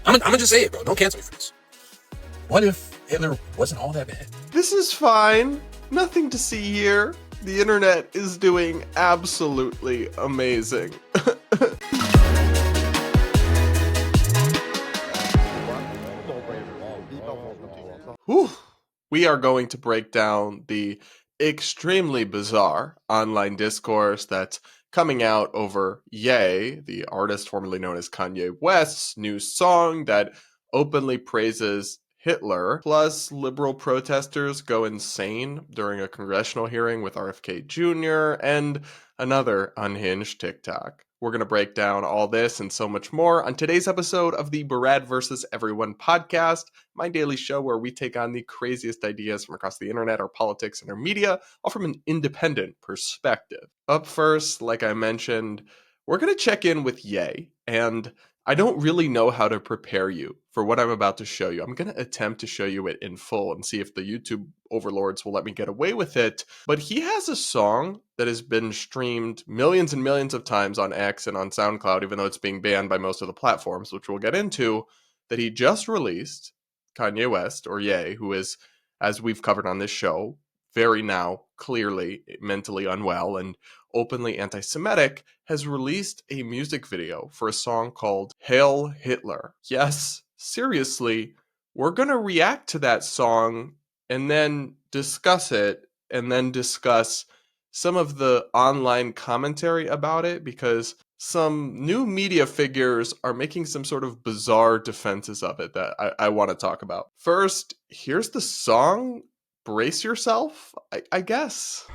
I'm gonna just say it, bro. Don't cancel me for this. What if Hitler wasn't all that bad? This is fine. Nothing to see here. The internet is doing absolutely amazing. Whew. We are going to break down the extremely bizarre online discourse that's coming out over Ye, the artist formerly known as Kanye West's new song that openly praises Hitler, plus liberal protesters go insane during a congressional hearing with RFK Jr. and another unhinged TikTok. We're going to break down all this and so much more on today's episode of the Barad vs. Everyone podcast, my daily show where we take on the craziest ideas from across the internet, our politics, and our media, all from an independent perspective. Up first, like I mentioned, we're going to check in with Ye, and I don't really know how to prepare you for what I'm about to show you. I'm going to attempt to show you it in full and see if the YouTube overlords will let me get away with it. But he has a song that has been streamed millions and millions of times on X and on SoundCloud, even though it's being banned by most of the platforms, which we'll get into, that he just released. Kanye West, or Ye, who is, as we've covered on this show, very now clearly mentally unwell and openly anti-Semitic, has released a music video for a song called Heil Hitler. Yes, seriously, we're going to react to that song and then discuss it and then discuss some of the online commentary about it, because some new media figures are making some sort of bizarre defenses of it that I want to talk about. First, here's the song. Brace yourself, I guess.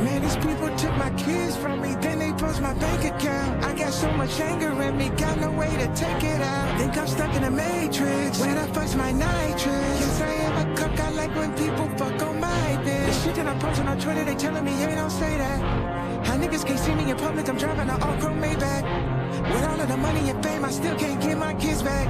Man, these people took my kids from me, then they froze my bank account. I got so much anger in me, got no way to take it out. Think I'm stuck in a matrix, when I fuck's my nitrous. Yes, I am a cook, I like when people fuck on my bitch. The shit that I'm posting on Twitter, they telling me, hey, don't say that. How niggas can't see me in public, I'm driving an all-chrome Maybach. With all of the money and fame, I still can't get my kids back.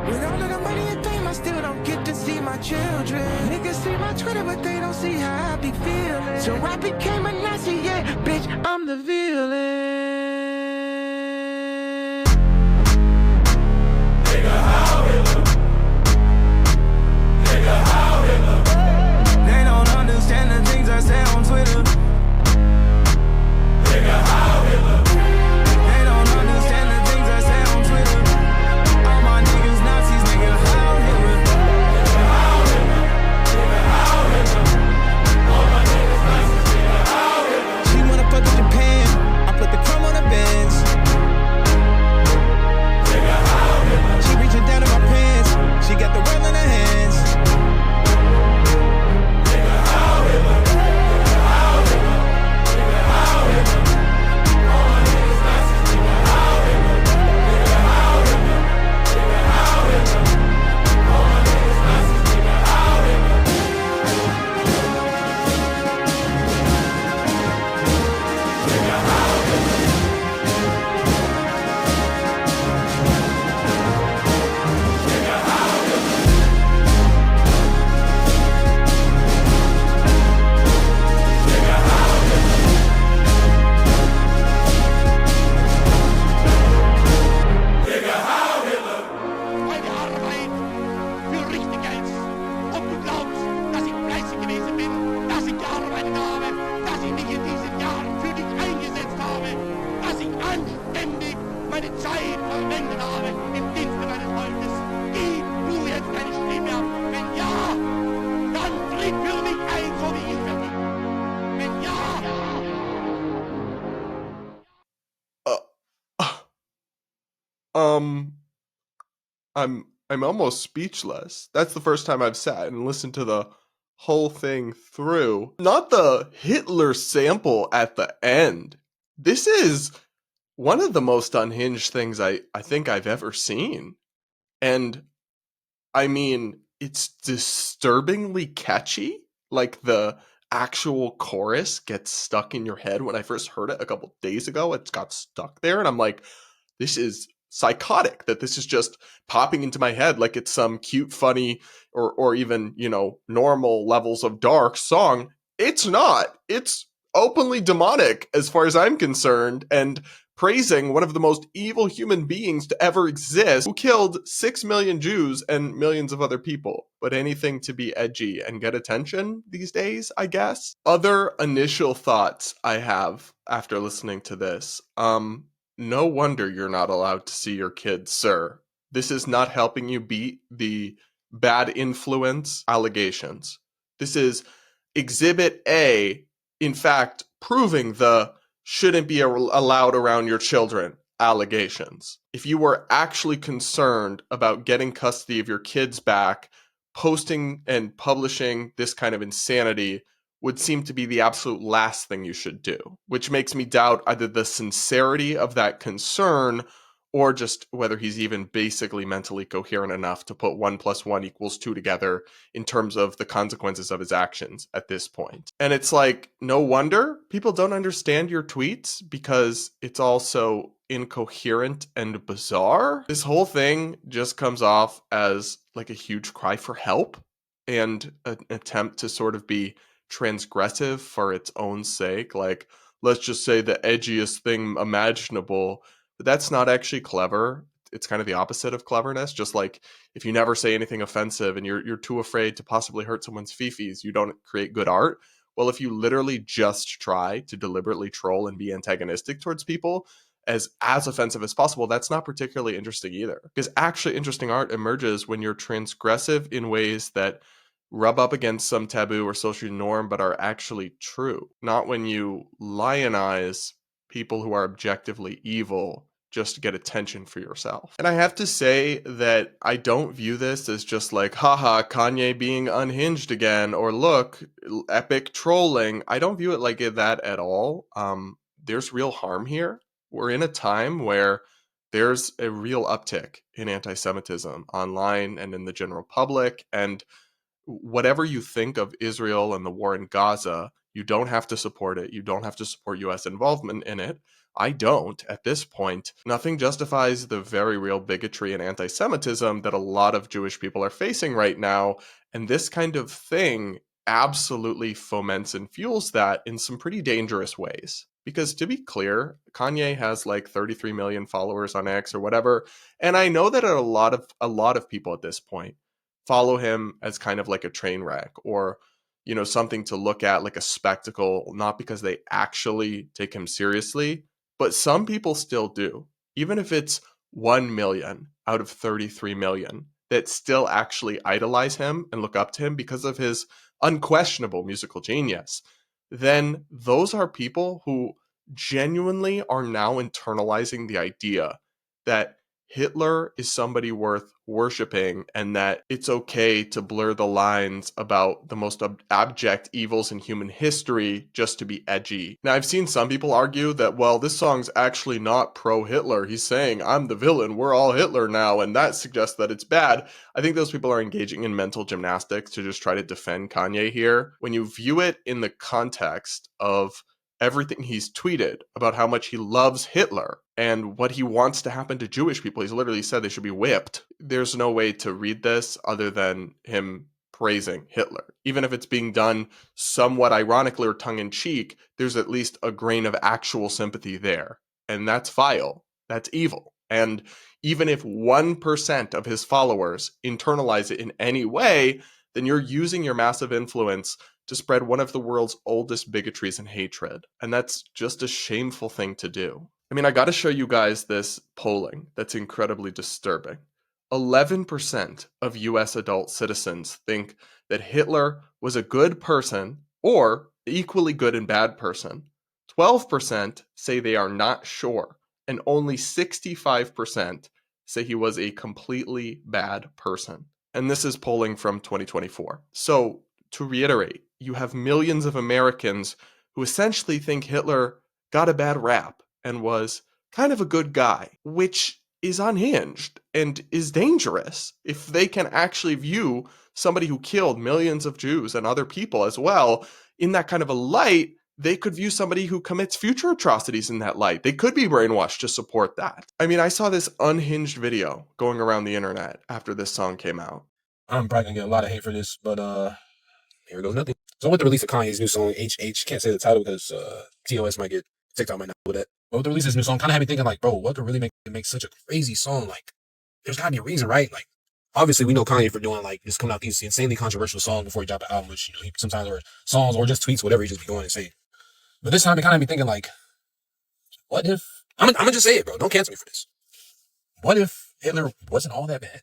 With all of the money and fame, I still don't get to see my children. Niggas see my Twitter, but they don't see how I be feeling. So I became a Nazi, yeah, bitch, I'm the villain. Nigga, Heil Hitler. Nigga, Heil Hitler. They don't understand the things I say on Twitter. Nigga, Heil Hitler. They don't understand the things I say on Twitter. All my niggas Nazis, nigga, Heil Hitler. Nigga, Heil Hitler. Nigga, Heil Hitler. All my niggas Nazis, nigga, Heil Hitler. She wanna fuck with Japan, I put the chrome on the Benz. Nigga, Heil Hitler. She reaching down in my pants, she got the world in her hands. Nigga, Heil Hitler. Nigga, Heil Hitler. Nigga, Heil Hitler. All my niggas Nazis, nigga, Heil Hitler. Nigga, Heil Hitler. Nigga, Heil Hitler. All my niggas Nazis, nigga, Heil Hitler. Nigga, Heil Hitler. Nigga, Heil Hitler. Nigga, Heil Hitler. Nigga, Heil Hitler. Meine Arbeit für richtig hältst. Ob du glaubst, dass ich fleißig gewesen bin, dass ich gearbeitet habe, dass ich mich in diesen Jahren für dich eingesetzt habe, dass ich anständig meine Zeit verwendet habe im Dienste meines Volkes. Gib du jetzt deine Stimme ab. Wenn ja, dann tritt für mich ein, so wie ich für dich. Wenn ja, I'm almost speechless. That's the first time I've sat and listened to the whole thing through. Not the Hitler sample at the end. This is one of the most unhinged things I think I've ever seen. And I mean, it's disturbingly catchy. Like the actual chorus gets stuck in your head. When I first heard it a couple days ago, it got stuck there. And I'm like, this is psychotic that this is just popping into my head like it's some cute, funny, or even, normal levels of dark song. It's not. It's openly demonic as far as I'm concerned, and praising one of the most evil human beings to ever exist, who killed 6 million Jews and millions of other people. But anything to be edgy and get attention these days, I guess. Other initial thoughts I have after listening to this. No wonder you're not allowed to see your kids, sir. This is not helping you beat the bad influence allegations. This is Exhibit A, in fact, proving the shouldn't be allowed around your children allegations. If you were actually concerned about getting custody of your kids back, posting and publishing this kind of insanity would seem to be the absolute last thing you should do, which makes me doubt either the sincerity of that concern or just whether he's even basically mentally coherent enough to put 1 + 1 = 2 together in terms of the consequences of his actions at this point. And it's like, no wonder people don't understand your tweets because it's all so incoherent and bizarre. This whole thing just comes off as like a huge cry for help and an attempt to sort of be transgressive for its own sake. Like, let's just say the edgiest thing imaginable. But that's not actually clever. It's kind of the opposite of cleverness. Just like if you never say anything offensive and you're too afraid to possibly hurt someone's fifis, you don't create good art. Well, if you literally just try to deliberately troll and be antagonistic towards people as offensive as possible, that's not particularly interesting either. Because actually interesting art emerges when you're transgressive in ways that rub up against some taboo or social norm but are actually true. Not when you lionize people who are objectively evil just to get attention for yourself. And I have to say that I don't view this as just like, haha, Kanye being unhinged again, or look, epic trolling. I don't view it like that at all. There's real harm here. We're in a time where there's a real uptick in anti-Semitism online and in the general public. And whatever you think of Israel and the war in Gaza, you don't have to support it. You don't have to support U.S. involvement in it. I don't at this point. Nothing justifies the very real bigotry and anti-Semitism that a lot of Jewish people are facing right now. And this kind of thing absolutely foments and fuels that in some pretty dangerous ways. Because to be clear, Kanye has like 33 million followers on X or whatever. And I know that a lot of people at this point follow him as kind of like a train wreck or, something to look at, like a spectacle, not because they actually take him seriously, but some people still do. Even if it's 1 million out of 33 million that still actually idolize him and look up to him because of his unquestionable musical genius, then those are people who genuinely are now internalizing the idea that Hitler is somebody worth worshiping and that it's okay to blur the lines about the most abject evils in human history just to be edgy. Now, I've seen some people argue that, well, this song's actually not pro-Hitler. He's saying, I'm the villain, we're all Hitler now, and that suggests that it's bad. I think those people are engaging in mental gymnastics to just try to defend Kanye here. When you view it in the context of everything he's tweeted about how much he loves Hitler and what he wants to happen to Jewish people. He's literally said they should be whipped. There's no way to read this other than him praising Hitler. Even if it's being done somewhat ironically or tongue-in-cheek, there's at least a grain of actual sympathy there. And that's vile. That's evil. And even if 1% of his followers internalize it in any way, then you're using your massive influence to spread one of the world's oldest bigotries and hatred. And that's just a shameful thing to do. I mean, I got to show you guys this polling that's incredibly disturbing. 11% of US adult citizens think that Hitler was a good person or equally good and bad person. 12% say they are not sure, and only 65% say he was a completely bad person. And this is polling from 2024. So, to reiterate, you have millions of Americans who essentially think Hitler got a bad rap and was kind of a good guy, which is unhinged and is dangerous. If they can actually view somebody who killed millions of Jews and other people as well in that kind of a light, they could view somebody who commits future atrocities in that light. They could be brainwashed to support that. I mean, I saw this unhinged video going around the internet after this song came out. I'm probably gonna get a lot of hate for this, but here goes nothing. So with the release of Kanye's new song, HH, can't say the title because TOS might get TikTok might not with that. But with the release of this new song, kind of had me thinking like, bro, what could really make such a crazy song? Like, there's gotta be a reason, right? Like, obviously we know Kanye for doing like just coming out these insanely controversial songs before he dropped an album, which he sometimes or songs or just tweets, whatever he just be going and saying. But this time it kind of had me thinking like, what if I'm gonna just say it, bro? Don't cancel me for this. What if Hitler wasn't all that bad?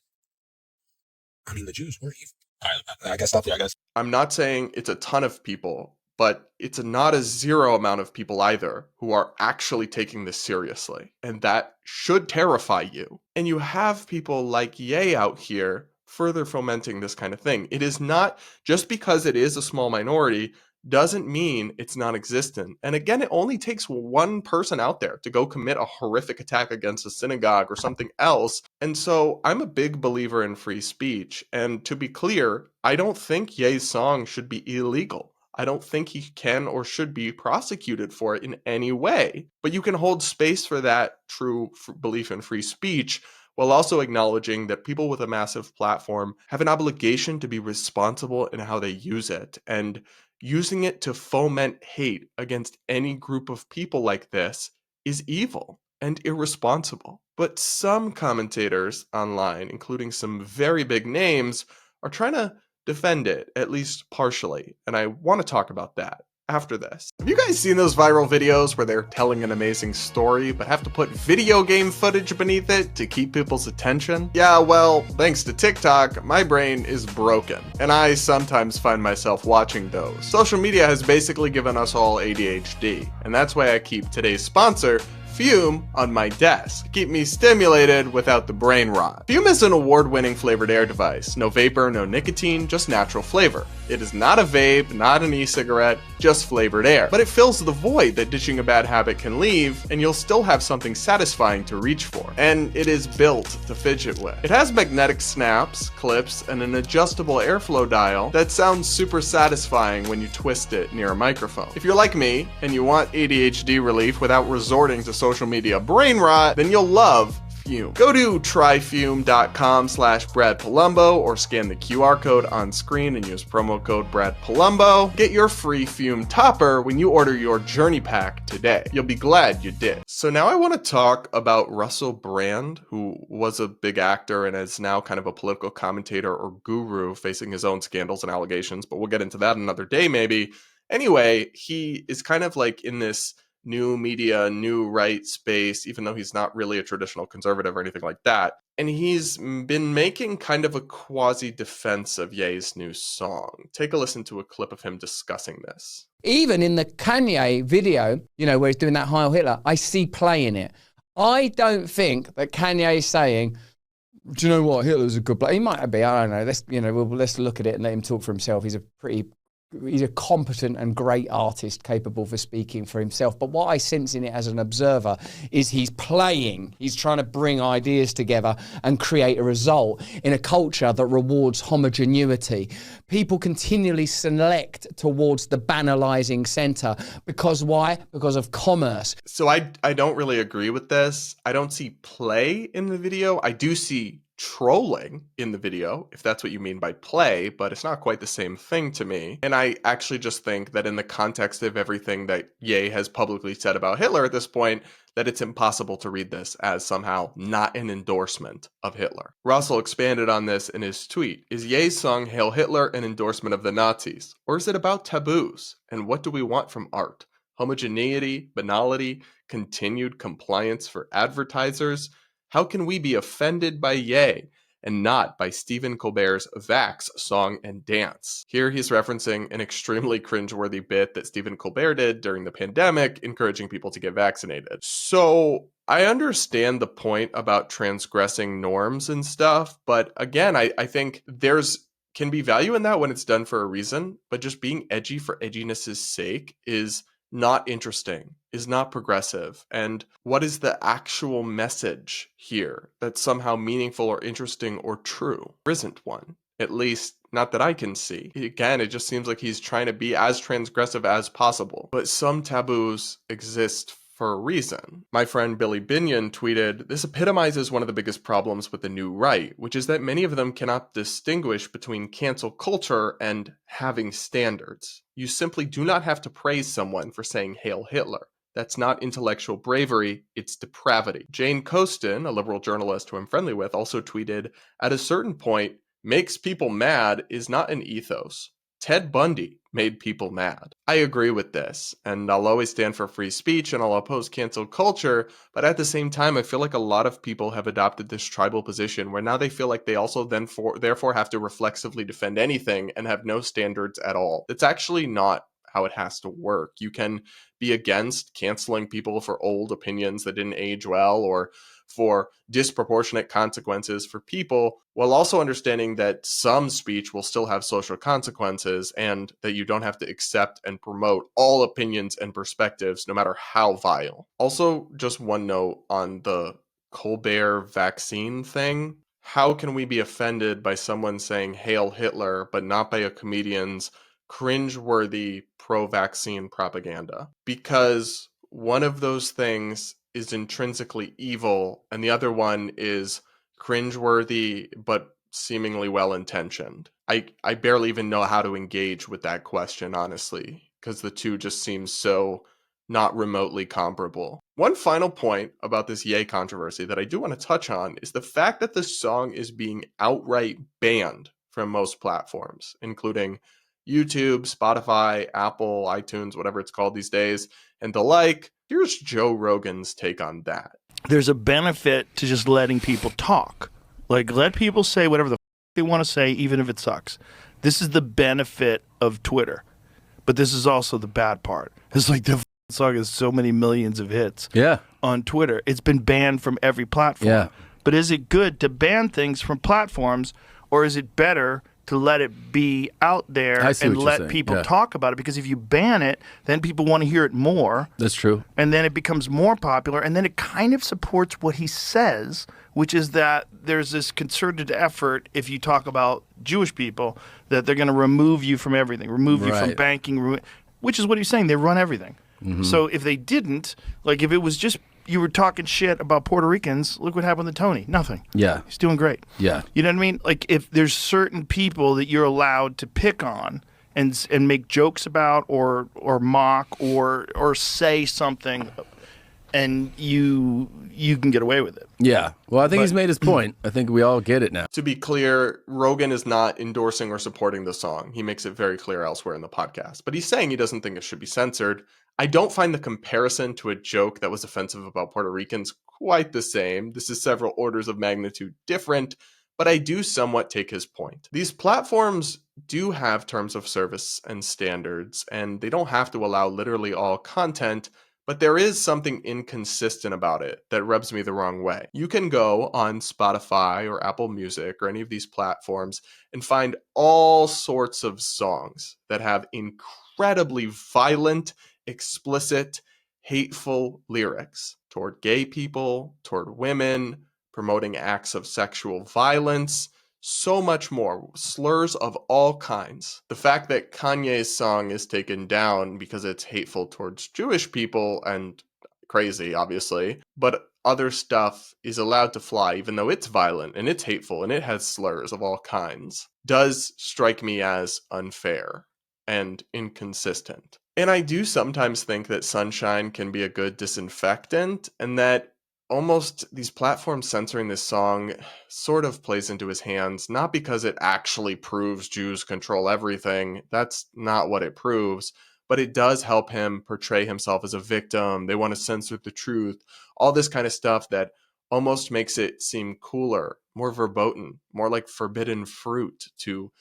I mean, the Jews were evil. All right, I guess stop there, I guess. I'm not saying it's a ton of people, but it's not a zero amount of people either who are actually taking this seriously. And that should terrify you. And you have people like Ye out here further fomenting this kind of thing. It is not, just because it is a small minority, doesn't mean it's non-existent. And again, it only takes one person out there to go commit a horrific attack against a synagogue or something else. And so I'm a big believer in free speech. And to be clear, I don't think Ye's song should be illegal. I don't think he can or should be prosecuted for it in any way. But you can hold space for that true belief in free speech while also acknowledging that people with a massive platform have an obligation to be responsible in how they use it. And using it to foment hate against any group of people like this is evil and irresponsible. But some commentators online, including some very big names, are trying to defend it, at least partially. And I want to talk about that after this. Have you guys seen those viral videos where they're telling an amazing story but have to put video game footage beneath it to keep people's attention? Yeah, well, thanks to TikTok, my brain is broken, and I sometimes find myself watching those. Social media has basically given us all ADHD, and that's why I keep today's sponsor, Fume, on my desk. Keep me stimulated without the brain rot. Fume is an award-winning flavored air device. No vapor, no nicotine, just natural flavor. It is not a vape, not an e-cigarette, just flavored air. But it fills the void that ditching a bad habit can leave, and you'll still have something satisfying to reach for. And it is built to fidget with. It has magnetic snaps, clips, and an adjustable airflow dial that sounds super satisfying when you twist it near a microphone. If you're like me, and you want ADHD relief without resorting to social media brain rot, then you'll love Fume. Go to tryfume.com/Brad Polumbo or scan the QR code on screen and use promo code Brad Polumbo. Get your free Fume topper when you order your journey pack today. You'll be glad you did. So now I want to talk about Russell Brand, who was a big actor and is now kind of a political commentator or guru facing his own scandals and allegations, but we'll get into that another day maybe. Anyway, he is kind of like in this new media, new right space, even though he's not really a traditional conservative or anything like that. And he's been making kind of a quasi-defense of Ye's new song. Take a listen to a clip of him discussing this. Even in the Kanye video, where he's doing that Heil Hitler, I see play in it. I don't think that Kanye is saying, do you know what, Hitler's a good player. He might be, I don't know. Let's look at it and let him talk for himself. He's a competent and great artist capable for speaking for himself. But what I sense in it as an observer is he's playing. He's trying to bring ideas together and create a result in a culture that rewards homogeneity. People continually select towards the banalizing center. Because why? Because of commerce. So I don't really agree with this. I don't see play in the video. I do see trolling in the video, if that's what you mean by play, but it's not quite the same thing to me. And I actually just think that in the context of everything that Ye has publicly said about Hitler at this point, that it's impossible to read this as somehow not an endorsement of Hitler. Russell expanded on this in his tweet. Is Ye's song Heil Hitler an endorsement of the Nazis? Or is it about taboos? And what do we want from art? Homogeneity, banality, continued compliance for advertisers? How can we be offended by Ye and not by Stephen Colbert's Vax song and dance? Here he's referencing an extremely cringeworthy bit that Stephen Colbert did during the pandemic, encouraging people to get vaccinated. So I understand the point about transgressing norms and stuff, but again, I think can be value in that when it's done for a reason, but just being edgy for edginess' sake is not interesting, is not progressive. And what is the actual message here that's somehow meaningful or interesting or true? There isn't one. At least, not that I can see. Again, it just seems like he's trying to be as transgressive as possible. But some taboos exist for a reason. My friend Billy Binion tweeted, "This epitomizes one of the biggest problems with the new right, which is that many of them cannot distinguish between cancel culture and having standards. You simply do not have to praise someone for saying Heil Hitler. That's not intellectual bravery, it's depravity." Jane Coaston, a liberal journalist who I'm friendly with, also tweeted, "At a certain point, makes people mad is not an ethos. Ted Bundy made people mad." I agree with this, and I'll always stand for free speech and I'll oppose cancel culture, but at the same time, I feel like a lot of people have adopted this tribal position where now they feel like they also therefore have to reflexively defend anything and have no standards at all. It's actually not how it has to work. You can be against canceling people for old opinions that didn't age well or for disproportionate consequences for people, while also understanding that some speech will still have social consequences and that you don't have to accept and promote all opinions and perspectives, no matter how vile. Also, just one note on the Colbert vaccine thing. How can we be offended by someone saying Hail Hitler, but not by a comedian's cringeworthy pro-vaccine propaganda? Because one of those things is intrinsically evil, and the other one is cringeworthy but seemingly well-intentioned. I barely even know how to engage with that question, honestly, because the two just seem so not remotely comparable. One final point about this Ye controversy that I do want to touch on is the fact that the song is being outright banned from most platforms, including YouTube, Spotify, Apple, iTunes, whatever it's called these days, and the like. Here's Joe Rogan's take on that. There's a benefit to just letting people talk. Like, let people say whatever the they want to say, even if it sucks. This is the benefit of Twitter. But this is also the bad part. It's like the song has so many millions of hits on Twitter. It's been banned from every platform. Yeah. But is it good to ban things from platforms, or is it better to let it be out there and let people talk about it? Because if you ban it, then people want to hear it more. That's true. And then it becomes more popular, and then it kind of supports what he says, which is that there's this concerted effort, if you talk about Jewish people, that they're going to remove you from everything, remove you from banking, which is what he's saying. They run everything. Mm-hmm. So if they didn't, like if it was just you were talking shit about Puerto Ricans, look what happened to Tony. Nothing. Yeah. He's doing great. Yeah. You know what I mean? Like if there's certain people that you're allowed to pick on and make jokes about or mock or say something, and you can get away with it. Yeah. Well, I think he's made his point. I think we all get it now. To be clear, Rogan is not endorsing or supporting the song. He makes it very clear elsewhere in the podcast. But he's saying he doesn't think it should be censored. I don't find the comparison to a joke that was offensive about Puerto Ricans quite the same. This is several orders of magnitude different, but I do somewhat take his point. These platforms do have terms of service and standards, and they don't have to allow literally all content, but there is something inconsistent about it that rubs me the wrong way. You can go on Spotify or Apple Music or any of these platforms and find all sorts of songs that have incredibly violent, explicit, hateful lyrics toward gay people, toward women, promoting acts of sexual violence, so much more, slurs of all kinds. The fact that Kanye's song is taken down because it's hateful towards Jewish people and crazy, obviously, but other stuff is allowed to fly, even though it's violent and it's hateful and it has slurs of all kinds, does strike me as unfair and inconsistent. And I do sometimes think that sunshine can be a good disinfectant, and that almost these platforms censoring this song sort of plays into his hands, not because it actually proves Jews control everything. That's not what it proves, but it does help him portray himself as a victim. They want to censor the truth, all this kind of stuff that almost makes it seem cooler, more verboten, more like forbidden fruit to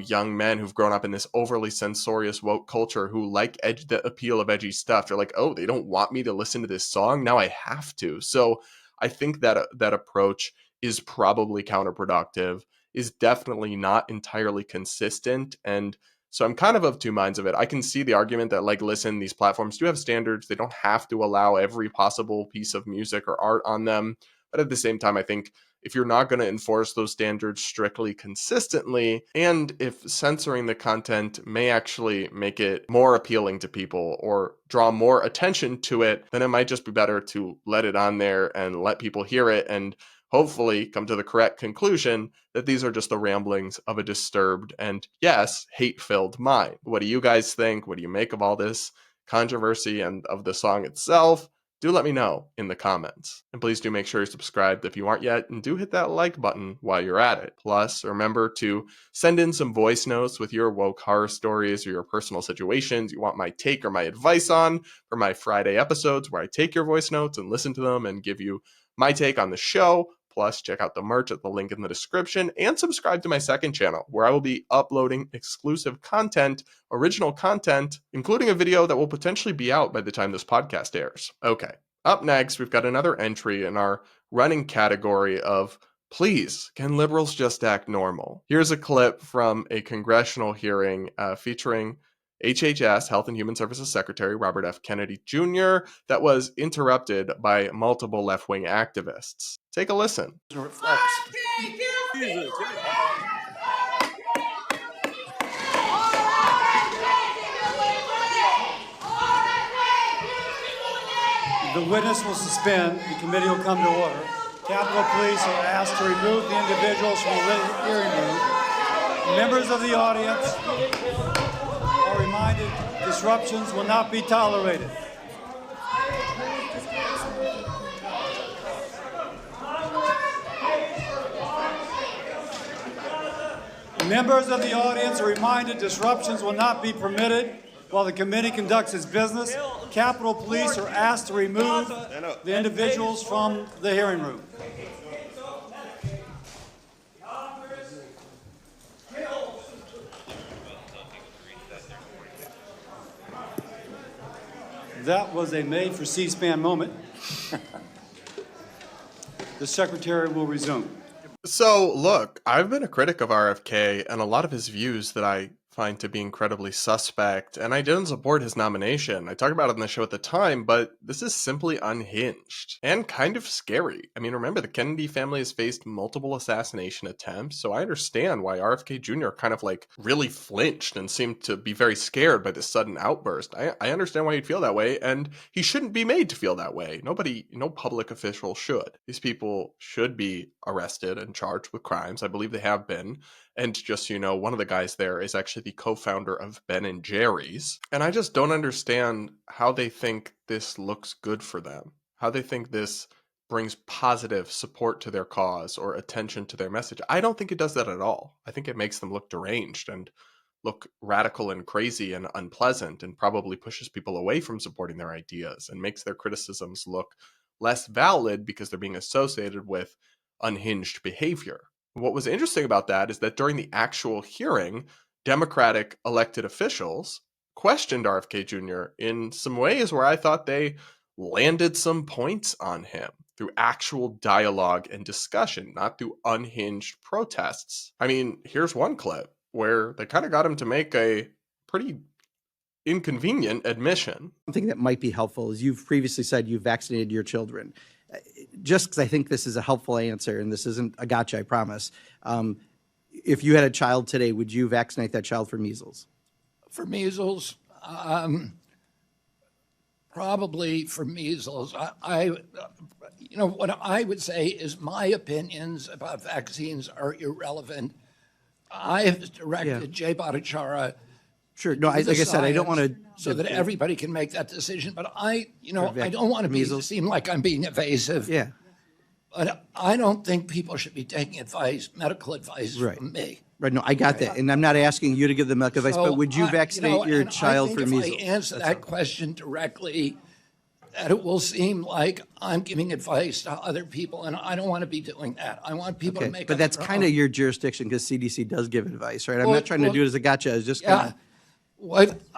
young men who've grown up in this overly censorious woke culture who like the appeal of edgy stuff. They're like, oh, they don't want me to listen to this song. Now I have to. So I think that that approach is probably counterproductive, is definitely not entirely consistent. And so I'm kind of two minds of it. I can see the argument that, like, listen, these platforms do have standards. They don't have to allow every possible piece of music or art on them. But at the same time, I think if you're not going to enforce those standards strictly consistently, and if censoring the content may actually make it more appealing to people or draw more attention to it, then it might just be better to let it on there and let people hear it and hopefully come to the correct conclusion that these are just the ramblings of a disturbed and, yes, hate-filled mind. What do you guys think? What do you make of all this controversy and of the song itself? Do let me know in the comments. And please do make sure you're subscribed if you aren't yet, and do hit that like button while you're at it. Plus, remember to send in some voice notes with your woke horror stories or your personal situations you want my take or my advice on for my Friday episodes, where I take your voice notes and listen to them and give you my take on the show. Plus, check out the merch at the link in the description, and subscribe to my second channel, where I will be uploading exclusive content, original content, including a video that will potentially be out by the time this podcast airs. Okay, up next, we've got another entry in our running category of please, can liberals just act normal? Here's a clip from a congressional hearing featuring HHS, Health and Human Services Secretary Robert F. Kennedy Jr., that was interrupted by multiple left-wing activists. Take a listen. The witness will suspend. The committee will come to order. Capitol Police are asked to remove the individuals from the hearing room. Members of the audience are reminded disruptions will not be tolerated. Members of the audience are reminded disruptions will not be permitted while the committee conducts its business. Capitol Police are asked to remove the individuals from the hearing room. That was a made for C-SPAN moment. The secretary will resume. So, look, I've been a critic of RFK and a lot of his views that I find to be incredibly suspect, and I didn't support his nomination. I talked about it on the show at the time, but this is simply unhinged and kind of scary. I mean, remember, the Kennedy family has faced multiple assassination attempts, so I understand why RFK Jr. kind of like really flinched and seemed to be very scared by this sudden outburst. I understand why he'd feel that way, and he shouldn't be made to feel that way. No public official should. These people should be arrested and charged with crimes. I believe they have been. And just so you know, one of the guys there is actually the co-founder of Ben & Jerry's. And I just don't understand how they think this looks good for them. How they think this brings positive support to their cause or attention to their message. I don't think it does that at all. I think it makes them look deranged and look radical and crazy and unpleasant, and probably pushes people away from supporting their ideas and makes their criticisms look less valid because they're being associated with unhinged behavior. What was interesting about that is that during the actual hearing, Democratic elected officials questioned RFK Jr. in some ways where I thought they landed some points on him through actual dialogue and discussion, not through unhinged protests. I mean, here's one clip where they kind of got him to make a pretty inconvenient admission. Something that might be helpful is you've previously said you've vaccinated your children. Just because I think this is a helpful answer, and this isn't a gotcha, I promise. If you had a child today, would you vaccinate that child for measles? For measles, probably for measles. What I would say is my opinions about vaccines are irrelevant. I have directed Jay Bhattacharya. Sure. No, like I said, I don't want to. So that everybody can make that decision. But I don't want to seem like I'm being evasive. Yeah. But I don't think people should be taking medical advice from me. Right. No, I got that. And I'm not asking you to give them medical advice, but would you vaccinate your child for measles? If I answer that question directly, that it will seem like I'm giving advice to other people, and I don't want to be doing that. I want people to make. But that's kind of your jurisdiction because CDC does give advice, right? I'm not trying to do it as a gotcha. It's just kind of.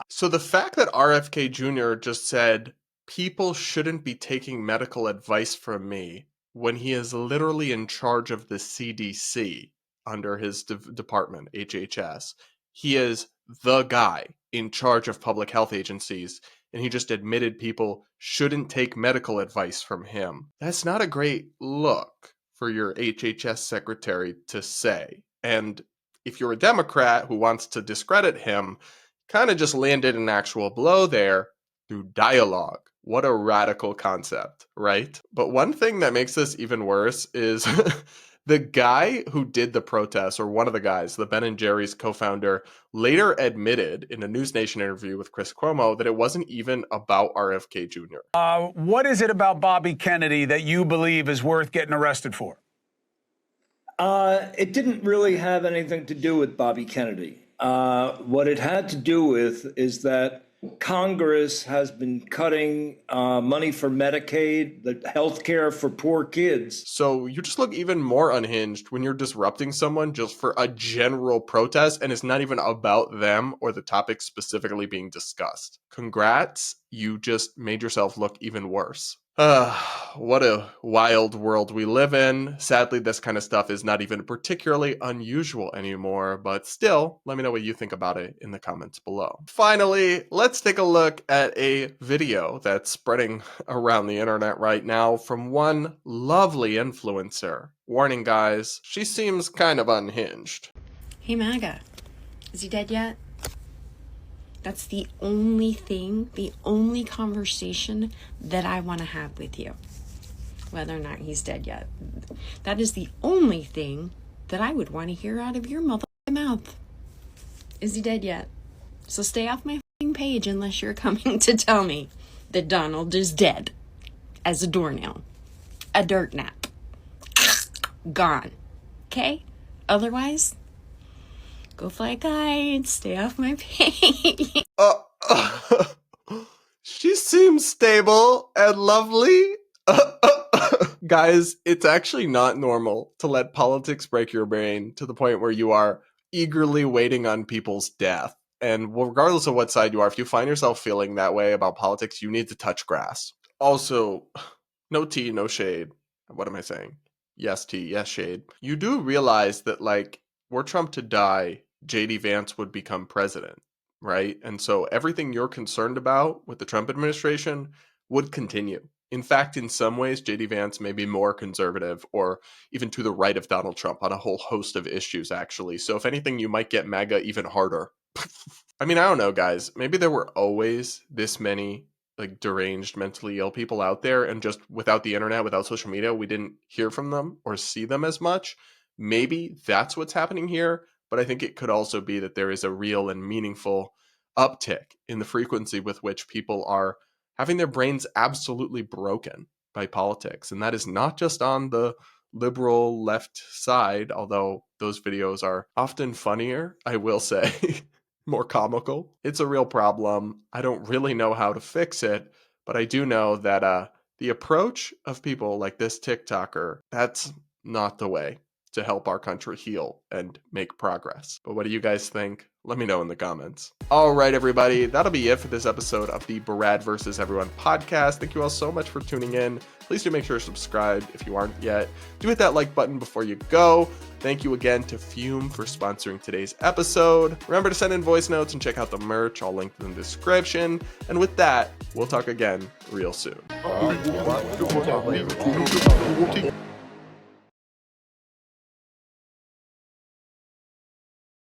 So the fact that RFK Jr. just said people shouldn't be taking medical advice from me when he is literally in charge of the CDC under his department, HHS, he is the guy in charge of public health agencies, and he just admitted people shouldn't take medical advice from him. That's not a great look for your HHS secretary to say. And if you're a Democrat who wants to discredit him, kind of just landed an actual blow there through dialogue. What a radical concept, right? But one thing that makes this even worse is the guy who did the protest, or one of the guys, the Ben & Jerry's co-founder, later admitted in a News Nation interview with Chris Cuomo that it wasn't even about RFK Jr. What is it about Bobby Kennedy that you believe is worth getting arrested for? It didn't really have anything to do with Bobby Kennedy. What it had to do with is that Congress has been cutting money for Medicaid, the health care for poor kids. So you just look even more unhinged when you're disrupting someone just for a general protest and it's not even about them or the topic specifically being discussed. Congrats, you just made yourself look even worse. What a wild world we live in. Sadly, this kind of stuff is not even particularly unusual anymore, but still, let me know what you think about it in the comments below. Finally, let's take a look at a video that's spreading around the internet right now from one lovely influencer. Warning, guys, she seems kind of unhinged. Hey, MAGA, is he dead yet? That's the only thing, the only conversation that I want to have with you. Whether or not he's dead yet. That is the only thing that I would want to hear out of your mouth. Is he dead yet? So stay off my page unless you're coming to tell me that Donald is dead. As a doornail. A dirt nap. Gone. Okay? Otherwise, go fly a kite, stay off my page. She seems stable and lovely. Guys, it's actually not normal to let politics break your brain to the point where you are eagerly waiting on people's death. And regardless of what side you are, if you find yourself feeling that way about politics, you need to touch grass. Also, no tea, no shade. What am I saying? Yes tea, yes shade. You do realize that, like, were Trump to die, JD Vance would become president, right? And so everything you're concerned about with the Trump administration would continue. In fact, in some ways, JD Vance may be more conservative or even to the right of Donald Trump on a whole host of issues, actually. So if anything, you might get MAGA even harder. I mean, I don't know, guys. Maybe there were always this many like deranged, mentally ill people out there, and just without the internet, without social media, we didn't hear from them or see them as much. Maybe that's what's happening here, but I think it could also be that there is a real and meaningful uptick in the frequency with which people are having their brains absolutely broken by politics. And that is not just on the liberal left side, although those videos are often funnier, I will say, more comical. It's a real problem. I don't really know how to fix it, but I do know that the approach of people like this TikToker, that's not the way to help our country heal and make progress. But what do you guys think? Let me know in the comments. All right, everybody, that'll be it for this episode of the Brad vs. Everyone podcast. Thank you all so much for tuning in. Please do make sure to subscribe if you aren't yet. Do hit that like button before you go. Thank you again to Fume for sponsoring today's episode. Remember to send in voice notes and check out the merch, all linked in the description. And with that, we'll talk again real soon.